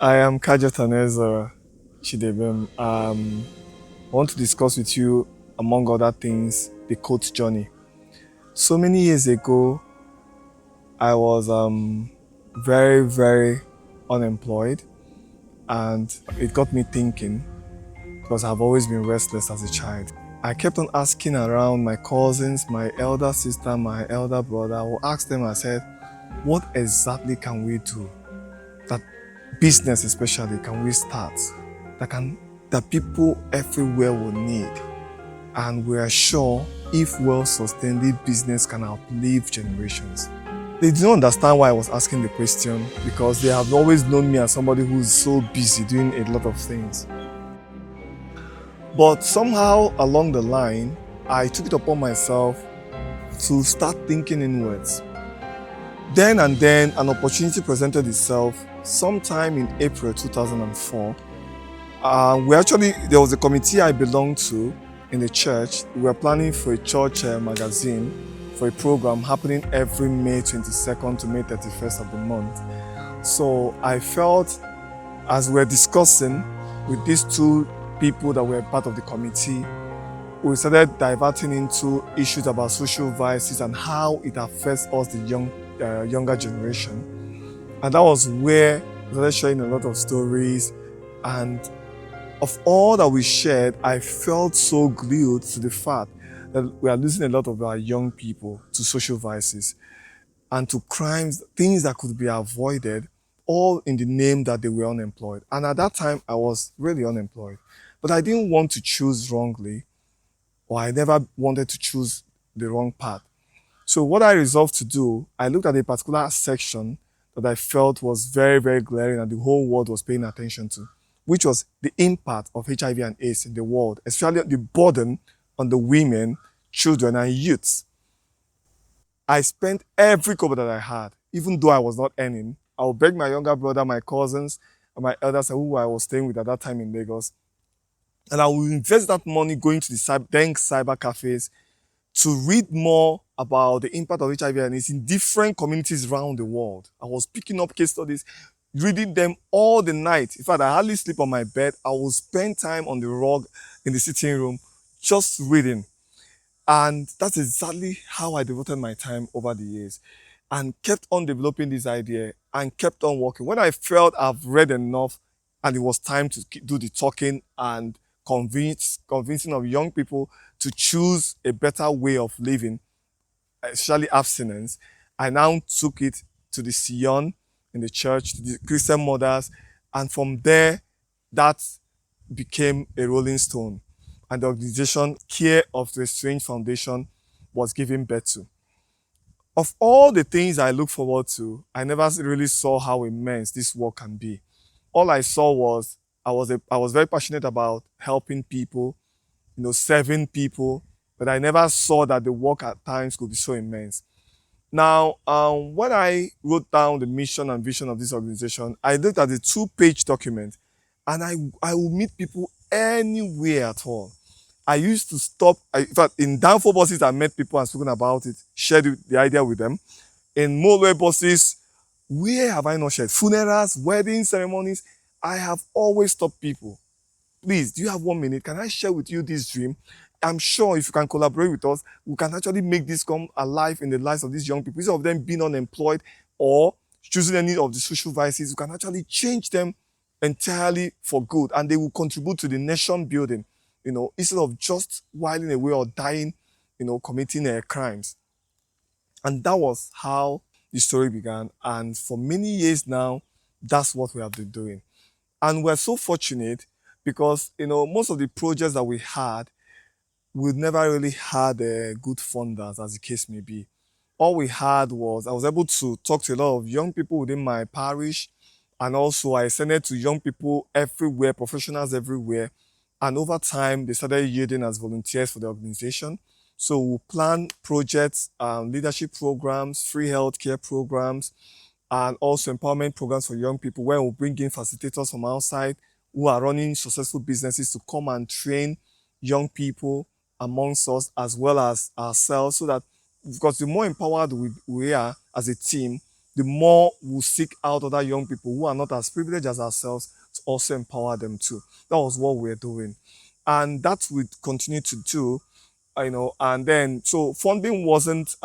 I am Kajataneza Chidebem. I want to discuss with you, among other things, the COTE Journey. So many years ago, I was very, very unemployed, and it got me thinking because I've always been restless as a child. I kept on asking around my cousins, my elder sister, my elder brother. I will ask them, I said, what exactly can we do? That business especially can we start that people everywhere will need, and we are sure if well sustained this business can outlive generations. They didn't understand why I was asking the question because they have always known me as somebody who's so busy doing a lot of things. But somehow along the line, I took it upon myself to start thinking inwards. Then and then, an opportunity presented itself sometime in April 2004. There was a committee I belonged to in the church. We were planning for a church magazine for a program happening every May 22nd to May 31st of the month. So I felt, as we were discussing with these two people that were part of the committee, we started diverting into issues about social vices and how it affects us, the younger generation. And that was where we started sharing a lot of stories. And of all that we shared, I felt so glued to the fact that we are losing a lot of our young people to social vices and to crimes, things that could be avoided, all in the name that they were unemployed. And at that time, I was really unemployed. But I didn't want to choose wrongly, or I never wanted to choose the wrong path. So what I resolved to do, I looked at a particular section that I felt was very, very glaring and the whole world was paying attention to, which was the impact of HIV and AIDS in the world, especially the burden on the women, children, and youths. I spent every kobo that I had, even though I was not earning. I would beg my younger brother, my cousins, and my elders who I was staying with at that time in Lagos, and I would invest that money going to the cyber cafes to read more about the impact of HIV and AIDS in different communities around the world. I was picking up case studies, reading them all the night. In fact, I hardly sleep on my bed. I would spend time on the rug in the sitting room just reading. And that's exactly how I devoted my time over the years and kept on developing this idea and kept on working. When I felt I've read enough and it was time to do the talking and convincing of young people to choose a better way of living, especially abstinence, I now took it to the Sion in the church, to the Christian mothers, and from there, that became a rolling stone. And the organization Care of the Strange Foundation was given birth to. Of all the things I look forward to, I never really saw how immense this work can be. All I saw was I was very passionate about helping people, serving people, but I never saw that the work at times could be so immense. Now, when I wrote down the mission and vision of this organization, I looked at the two-page document, and I will meet people anywhere at all. I used to stop, in fact, in downfall buses, I met people and spoken about it, shared the idea with them. In motorway buses, where have I not shared? Funerals, wedding ceremonies, I have always stopped people. Please, do you have 1 minute? Can I share with you this dream? I'm sure if you can collaborate with us, we can actually make this come alive in the lives of these young people. Instead of them being unemployed or choosing any of the social vices, we can actually change them entirely for good, and they will contribute to the nation building, instead of just whiling away or dying, committing crimes. And that was how the story began. And for many years now, that's what we have been doing. And we're so fortunate because, most of the projects that we had, we never really had good funders, as the case may be. All we had was, I was able to talk to a lot of young people within my parish, and also I sent it to young people everywhere, professionals everywhere. And over time, they started yielding as volunteers for the organization. So we plan projects, leadership programs, free healthcare programs, and also empowerment programs for young people, where we'll bring in facilitators from outside who are running successful businesses to come and train young people amongst us as well as ourselves, so that, because the more empowered we are as a team, the more we'll seek out other young people who are not as privileged as ourselves to also empower them too. That was what we're doing. And that we continue to do, and then, so funding wasn't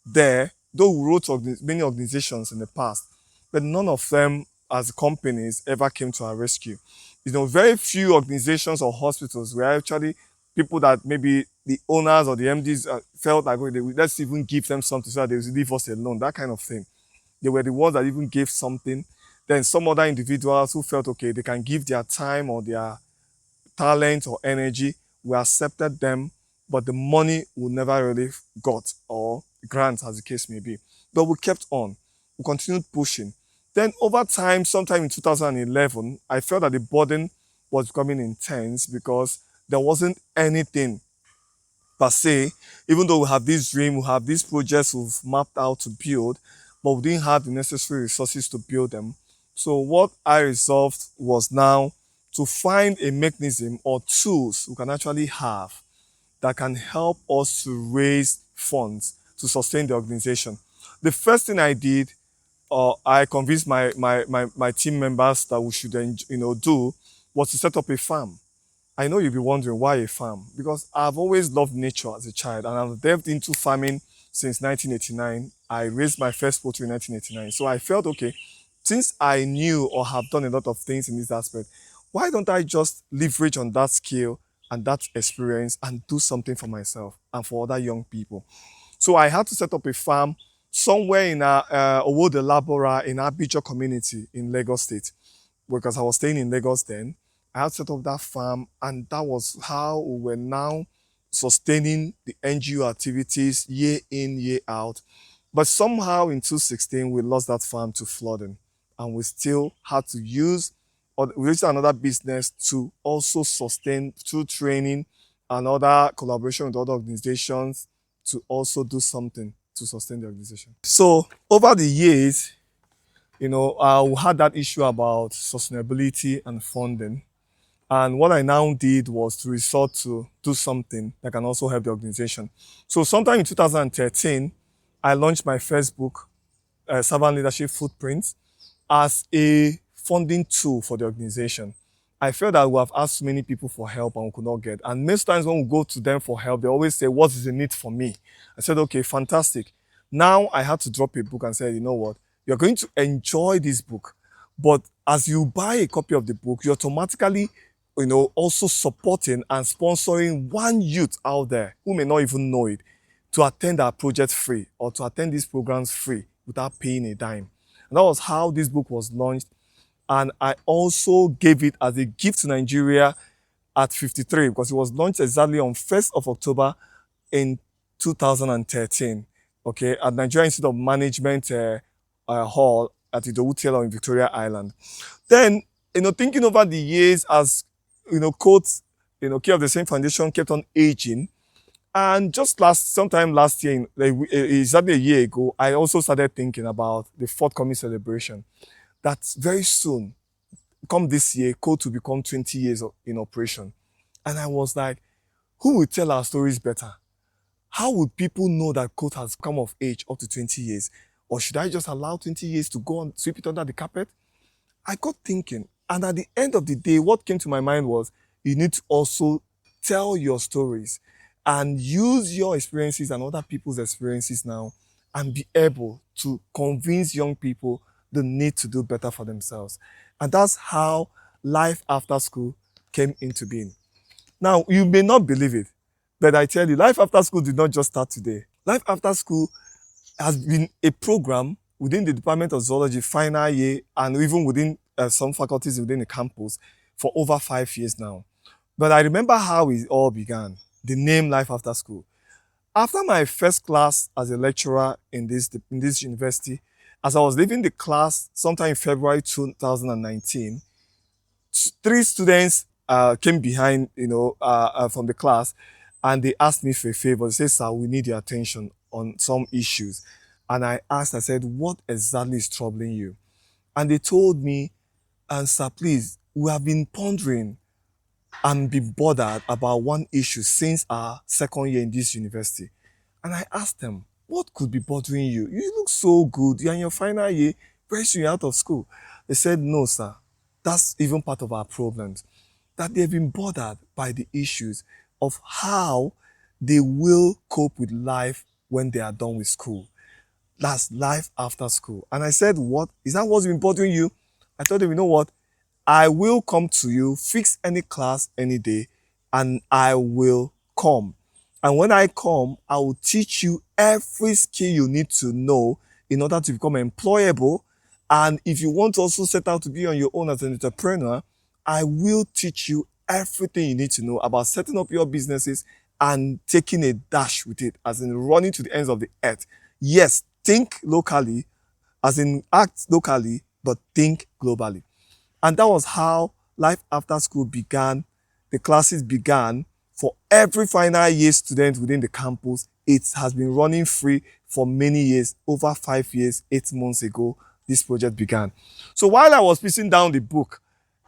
there, though we wrote many organizations in the past, but none of them as companies ever came to our rescue. Very few organizations or hospitals were actually people that maybe the owners or the MDs felt like, oh, let's even give them something so that they will leave us alone, that kind of thing. They were the ones that even gave something. Then some other individuals who felt, okay, they can give their time or their talent or energy, we accepted them, but the money we never really got, or grants as the case may be. But we kept on. We continued pushing. Then over time, sometime in 2011, I felt that the burden was becoming intense because there wasn't anything per se, even though we have this dream, we have these projects we've mapped out to build, but we didn't have the necessary resources to build them. So what I resolved was now to find a mechanism or tools we can actually have that can help us to raise funds to sustain the organization. The first thing I did, I convinced my team members that we should do, was to set up a farm. I know you'll be wondering why a farm, because I've always loved nature as a child and I've delved into farming since 1989. I raised my first poultry in 1989. So I felt, okay, since I knew or have done a lot of things in this aspect, why don't I just leverage on that skill and that experience and do something for myself and for other young people? So I had to set up a farm somewhere in Owode Labora in Abidjan community in Lagos State, because I was staying in Lagos then. I had set up that farm, and that was how we were now sustaining the NGO activities year in, year out. But somehow in 2016, we lost that farm to flooding, and we still had to use or register another business to also sustain through training and other collaboration with other organizations to also do something to sustain the organization. So over the years, we had that issue about sustainability and funding. And what I now did was to resort to do something that can also help the organization. So sometime in 2013, I launched my first book, Servant Leadership Footprints, as a funding tool for the organization. I felt that we have asked many people for help and we could not get. And most times when we go to them for help, they always say, what is the need for me? I said, okay, fantastic. Now I had to drop a book and say, you know what? You're going to enjoy this book. But as you buy a copy of the book, you're automatically also supporting and sponsoring one youth out there who may not even know it to attend our project free or to attend these programs free without paying a dime. And that was how this book was launched. And I also gave it as a gift to Nigeria at 53 because it was launched exactly on 1st of October in 2013, okay, at Nigeria Institute of Management Hall at Idowu Taylor in Victoria Island. Then, thinking over the years as COTE, Care of the Same Foundation kept on aging. And just sometime last year, exactly a year ago, I also started thinking about the forthcoming celebration. That very soon, come this year, COTE will become 20 years in operation. And I was like, who will tell our stories better? How would people know that COTE has come of age up to 20 years? Or should I just allow 20 years to go and sweep it under the carpet? I got thinking, and at the end of the day, what came to my mind was, you need to also tell your stories and use your experiences and other people's experiences now and be able to convince young people the need to do better for themselves. And that's how Life After School came into being. Now, you may not believe it, but I tell you, Life After School did not just start today. Life After School has been a program within the Department of Zoology final year and even within some faculties within the campus for over 5 years now. But I remember how it all began, the name Life After School. After my first class as a lecturer in this university, as I was leaving the class sometime in February 2019, 3 students came behind, from the class, and they asked me for a favor. They said, sir, we need your attention on some issues. And I said, what exactly is troubling you? And they told me, and sir, please, we have been pondering and been bothered about one issue since our second year in this university. And I asked them, what could be bothering you? You look so good. You're in your final year. Very soon you're out of school. They said, no, sir. That's even part of our problems. That they've been bothered by the issues of how they will cope with life when they are done with school. That's life after school. And I said, what? Is that what's been bothering you? I told them, you know what? I will come to you, fix any class any day, and I will come. And when I come, I will teach you every skill you need to know in order to become employable. And if you want to also set out to be on your own as an entrepreneur, I will teach you everything you need to know about setting up your businesses and taking a dash with it, as in running to the ends of the earth. Yes, think locally, as in act locally, but think globally. And that was how life after school began. The classes began for every final year student within the campus. It has been running free for many years, over 5 years, 8 months ago, this project began. So while I was piecing down the book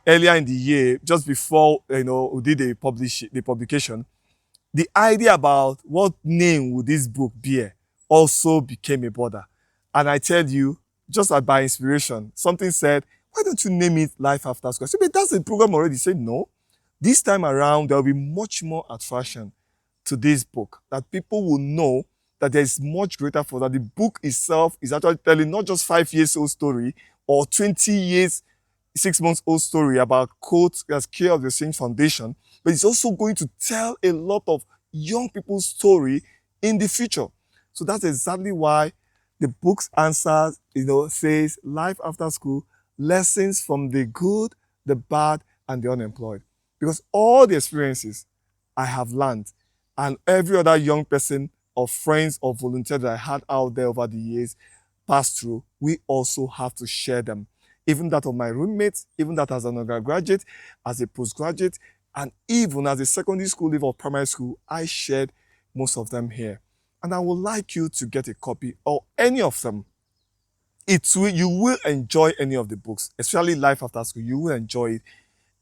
earlier in the year, just before we did the publication, the idea about what name would this book bear also became a bother. And I tell you, just by inspiration, something said, why don't you name it Life After School? I said, but that's the program already. He said, no. This time around, there will be much more attraction to this book, that people will know that there is much greater for that. The book itself is actually telling not just 5 years old story or 20 years, 6 months old story about COTE as Care of the Saint Foundation, but it's also going to tell a lot of young people's story in the future. So that's exactly why the book's answer, says Life After School, lessons from the good, the bad, and the unemployed. Because all the experiences I have learned, and every other young person or friends or volunteer that I had out there over the years passed through, we also have to share them. Even that of my roommates, even that as an undergraduate, as a postgraduate, and even as a secondary school leaver or primary school, I shared most of them here. And I would like you to get a copy or any of them. You will enjoy any of the books, especially Life After School. You will enjoy it.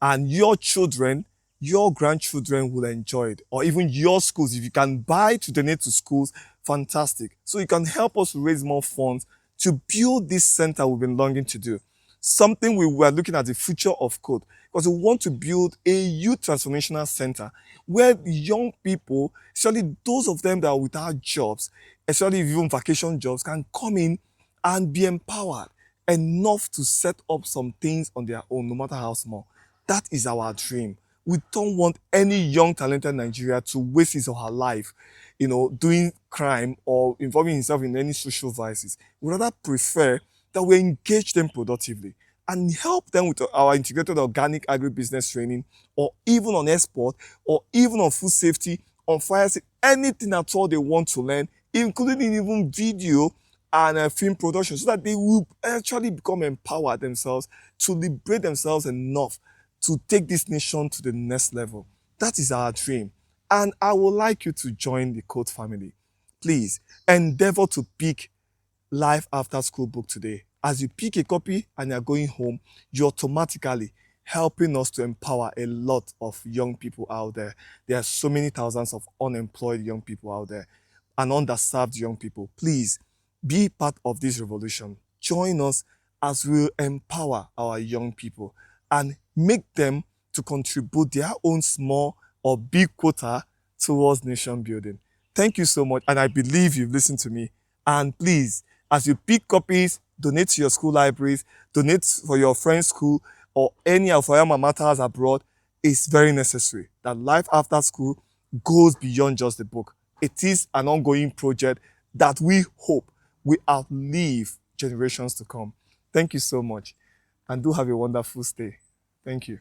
And your children, your grandchildren will enjoy it. Or even your schools. If you can buy to donate to schools, fantastic. So you can help us raise more funds to build this center we've been longing to do. Something we were looking at the future of COTE, because we want to build a youth transformational center where young people, especially those of them that are without jobs, especially even vacation jobs, can come in and be empowered enough to set up some things on their own, no matter how small. That is our dream. We don't want any young talented Nigeria to waste his or her life, doing crime or involving himself in any social vices. We rather prefer that we engage them productively and help them with our integrated organic agribusiness training, or even on export, or even on food safety, on fire safety, anything at all they want to learn, including even video and film production, so that they will actually become empowered themselves to liberate themselves enough to take this nation to the next level. That is our dream. And I would like you to join the COTE family. Please endeavor to pick Life After School book today. As you pick a copy and you're going home, you're automatically helping us to empower a lot of young people out there. There are so many thousands of unemployed young people out there and underserved young people. Please be part of this revolution. Join us as we empower our young people and make them to contribute their own small or big quota towards nation building. Thank you so much, and I believe you've listened to me. And please, as you pick copies, donate to your school libraries, donate for your friend's school, or any of our alma maters abroad. It's very necessary that Life After School goes beyond just the book. It is an ongoing project that we hope will outlive generations to come. Thank you so much, and do have a wonderful stay. Thank you.